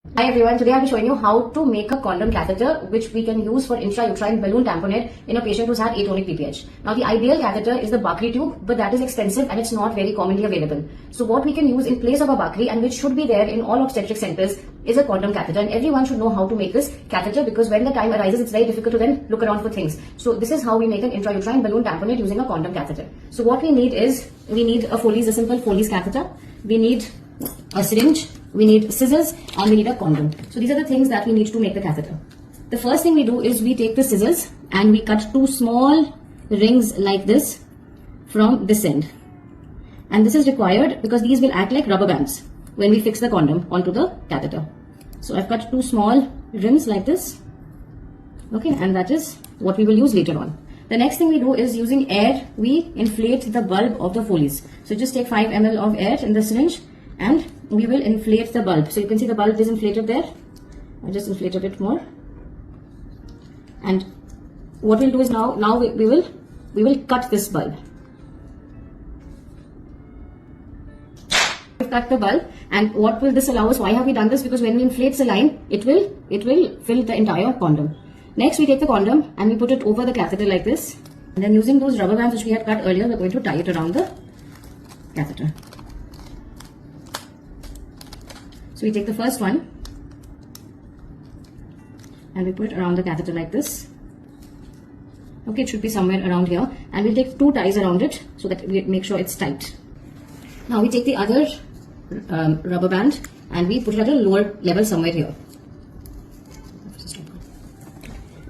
Hi everyone, today I'll be showing you how to make a condom catheter which we can use for intrauterine balloon tamponade in a patient who's had atonic PPH. Now the ideal catheter is the Bakri tube, but that is expensive and it's not very commonly available. So what we can use in place of a Bakri and which should be there in all obstetric centers is a condom catheter, and everyone should know how to make this catheter because when the time arises it's very difficult to then look around for things. So this is how we make an intrauterine balloon tamponade using a condom catheter. So what we need is, we need a Foley's, a simple Foley's catheter, we need a syringe, we need scissors, and we need a condom. So these are the things that we need to make the catheter. The first thing we do is we take the scissors and we cut two small rings like this from this end. And this is required because these will act like rubber bands when we fix the condom onto the catheter. So I've cut two small rims like this. Okay, and that is what we will use later on. The next thing we do is, using air, we inflate the bulb of the Foley's. So just take 5 ml of air in the syringe and we will inflate the bulb. So you can see the bulb is inflated there. I'll just inflate a bit more. And what we'll do is now we will cut this bulb. We've cut the bulb, and what will this allow us? Why have we done this? Because when we inflate saline, it will fill the entire condom. Next, we take the condom and we put it over the catheter like this. And then using those rubber bands which we had cut earlier, we're going to tie it around the catheter. So we take the first one and we put it around the catheter like this. Okay, it should be somewhere around here. And we'll take 2 ties around it so that we make sure it's tight. Now we take the other rubber band and we put it at a lower level somewhere here.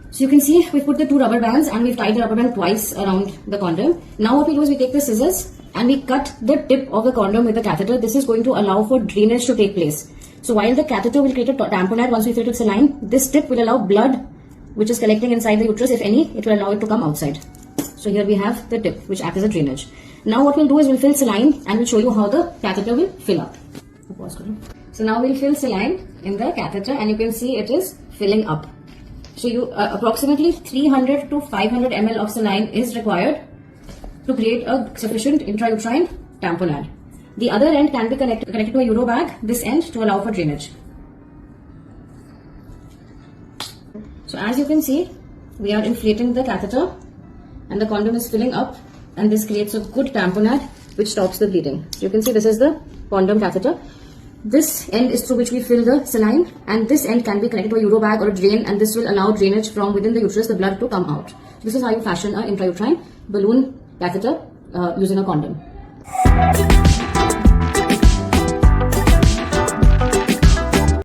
So you can see we've put the 2 rubber bands and we've tied the rubber band twice around the condom. Now what we do is we take the scissors and we cut the tip of the condom with the catheter. This is going to allow for drainage to take place. So while the catheter will create a tamponade once we fill it with saline, this tip will allow blood which is collecting inside the uterus, if any, it will allow it to come outside. So here we have the tip which acts as a drainage. Now what we'll do is we'll fill saline and we'll show you how the catheter will fill up. So now we'll fill saline in the catheter and you can see it is filling up. So you approximately 300 to 500 ml of saline is required to create a sufficient intrauterine tamponade. The other end can be connected to a Euro bag, this end to allow for drainage. So as you can see, we are inflating the catheter and the condom is filling up, and this creates a good tamponade which stops the bleeding. So you can see this is the condom catheter. This end is through which we fill the saline, and this end can be connected to a Euro bag or a drain, and this will allow drainage from within the uterus, the blood to come out. So this is how you fashion an intrauterine balloon catheter using a condom.